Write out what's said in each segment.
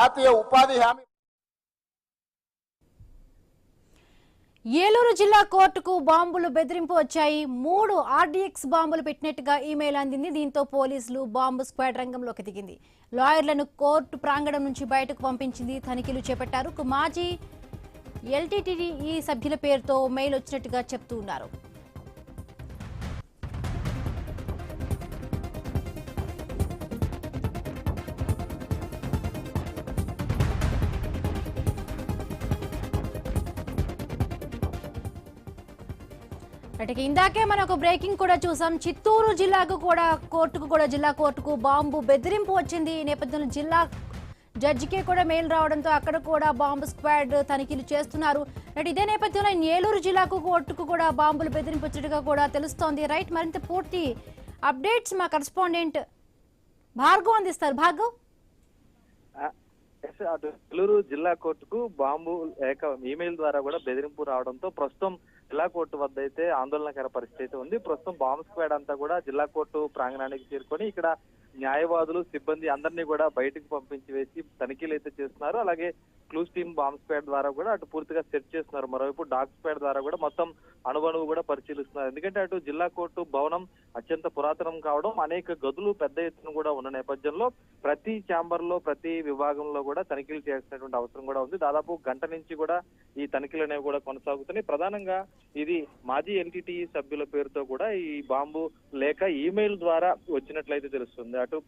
జాతీయ ఉపాధి హామీ ఏలూరు జిల్లా కోర్టుకు బాంబులు బెదిరింపు వచ్చాయి. 3 ఆర్డీఎక్స్ బాంబులు పెట్టినట్టుగా ఈమెయిల్ అందింది. దీంతో పోలీసులు బాంబు స్క్వాడ్ రంగంలోకి దిగింది. లాయర్లను కోర్టు ప్రాంగణం నుంచి బయటకు పంపించింది. తనిఖీలు చేపట్టారు. మాజీ ఎల్టీటీఈ సభ్యుల పేరుతో మెయిల్ వచ్చినట్టుగా చెప్తూ ఉన్నారు. ఇందాకే మనం ఒక బ్రేకింగ్ కూడా చూసాం. చిత్తూరు జిల్లాకు కూడా జిల్లా కోర్టుకు బాంబు బెదిరింపు వచ్చింది. ఈ నేపథ్యంలో జిల్లా జడ్జికే కూడా మెయిల్ రావడంతో అక్కడ కూడా బాంబు స్క్వాడ్ తనిఖీలు చేస్తున్నారు. ఇదే నేపథ్యంలో ఏలూరు జిల్లాకు కోర్టుకు కూడా బాంబులు బెదిరింపు వచ్చినట్టుగా కూడా తెలుస్తోంది. రైట్, మరింత పూర్తి అప్డేట్స్ మా కరెస్పాండెంట్ భార్గవ్ అందిస్తారు. భార్గవ్, ఏలూరు జిల్లా కోర్టుకు బాంబు ఈమెయిల్ ద్వారా కూడా బెదిరింపు రావడంతో ప్రస్తుతం జిల్లా కోర్టు వద్ద అయితే ఆందోళనకర పరిస్థితి ఉంది. ప్రస్తుతం బాంబు స్క్వాడ్ అంతా కూడా జిల్లా కోర్టు ప్రాంగణానికి చేరుకొని ఇక్కడ న్యాయవాదులు సిబ్బంది అందరినీ కూడా బయటకు పంపించి వేసి తనిఖీలు అయితే చేస్తున్నారు. అలాగే క్లూస్ టీమ్ బాంబ్ స్క్వాడ్ ద్వారా కూడా అటు పూర్తిగా సెర్చ్ చేస్తున్నారు. మరోవైపు డాగ్ స్క్వాడ్ ద్వారా కూడా మొత్తం అణువణువు కూడా పరిశీలిస్తున్నారు. ఎందుకంటే అటు జిల్లా కోర్టు భవనం అత్యంత పురాతనం కావడం, అనేక గదులు పెద్ద ఎత్తున కూడా ఉన్న నేపథ్యంలో ప్రతి ఛాంబర్ లో ప్రతి విభాగంలో కూడా తనిఖీలు చేయాల్సినటువంటి అవసరం కూడా ఉంది. దాదాపు గంట నుంచి కూడా ఈ తనిఖీలు అనేవి కూడా కొనసాగుతున్నాయి. ప్రధానంగా ఇది మాజీ ఎల్టీటీఈ సభ్యుల పేరుతో కూడా ఈ బాంబు లేక ఈమెయిల్ ద్వారా వచ్చినట్లయితే తెలుస్తుంది. అటు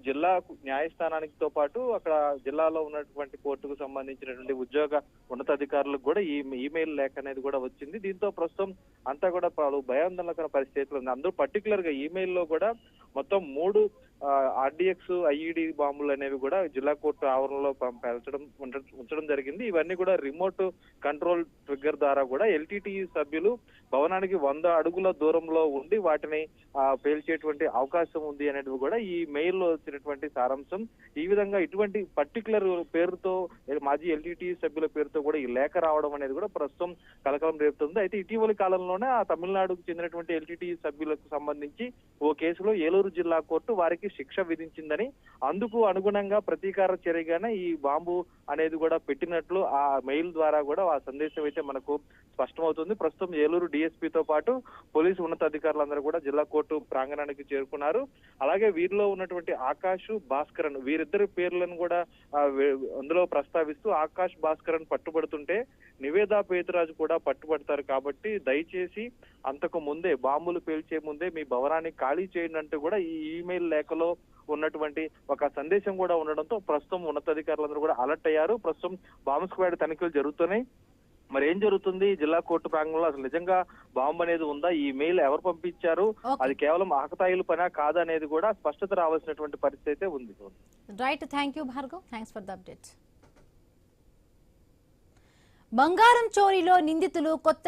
జిల్లా న్యాయస్థానానికితో పాటు అక్కడ జిల్లాలో ఉన్నటువంటి కోర్టుకు సంబంధించినటువంటి ఉద్యోగ ఉన్నతాధికారులకు కూడా ఈ ఈమెయిల్ లేఖ అనేది కూడా వచ్చింది. దీంతో ప్రస్తుతం అంతా కూడా భయాందోళనకర పరిస్థితులు ఉంది. అందరూ పర్టికులర్ గా ఈమెయిల్ లో కూడా మొత్తం 3 ఆర్డీఎక్స్ ఐఈడి బాంబులు అనేవి కూడా జిల్లా కోర్టు ఆవరణలో ఉంచడం జరిగింది. ఇవన్నీ కూడా రిమోట్ కంట్రోల్ ట్రిగ్గర్ ద్వారా కూడా ఎల్టీటీఈ సభ్యులు భవనానికి 100 అడుగుల దూరంలో ఉండి వాటిని పేల్చేటువంటి అవకాశం ఉంది అనేది కూడా ఈ మెయిల్ లో వచ్చినటువంటి సారాంశం. ఈ విధంగా ఇటువంటి పర్టికులర్ పేరుతో మాజీ ఎల్టీటీఈ సభ్యుల పేరుతో కూడా ఈ లేఖ రావడం అనేది కూడా ప్రస్తుతం కలకలం రేపుతుంది. అయితే ఇటీవలి కాలంలోనే ఆ తమిళనాడుకు చెందినటువంటి ఎల్టీటీఈ సభ్యులకు సంబంధించి ఓ కేసులో ఏలూరు జిల్లా కోర్టు వారికి శిక్ష విధించిందని, అందుకు అనుగుణంగా ప్రతీకార చర్యగానే ఈ బాంబు అనేది కూడా పెట్టినట్లు ఆ మెయిల్ ద్వారా కూడా ఆ సందేశం అయితే మనకు స్పష్టమవుతుంది. ప్రస్తుతం ఏలూరు డిఎస్పీతో పాటు పోలీసు ఉన్నతాధికారులందరూ కూడా జిల్లా కోర్టు ప్రాంగణానికి చేరుకున్నారు. అలాగే వీరిలో ఉన్నటువంటి ఆకాష్ భాస్కరన్ వీరిద్దరి పేర్లను కూడా అందులో ప్రస్తావిస్తూ ఆకాష్ భాస్కరన్ పట్టుబడుతుంటే నివేదా పేతురాజు కూడా పట్టుబడతారు. కాబట్టి దయచేసి అంతకు ముందే బాంబులు పేల్చే ముందే మీ భవనాన్ని ఖాళీ చేయండి అంటూ కూడా ఈ ఈమెయిల్ లేఖలో ఉన్నటువంటి ఒక సందేశం కూడా ఉండడంతో ప్రస్తుతం ఉన్నతాధికారులందరూ కూడా అలర్ట్ అయ్యారు. ప్రస్తుతం బాంబు స్క్వాడ్ తనిఖీలు జరుగుతున్నాయి. మరి ఏం జరుగుతుంది జిల్లా కోర్టు ప్రాంగణంలో, అసలు నిజంగా బాంబు అనేది ఉందా, ఈ మెయిల్ ఎవరు పంపించారు, అది కేవలం ఆకతాయిలు పనా కాదా అనేది కూడా స్పష్టత రావాల్సినటువంటి పరిస్థితి ఉంది. Right, thank you Bhargav, thanks for the update. బంగారం చోరీలో నిందితులు కొత్త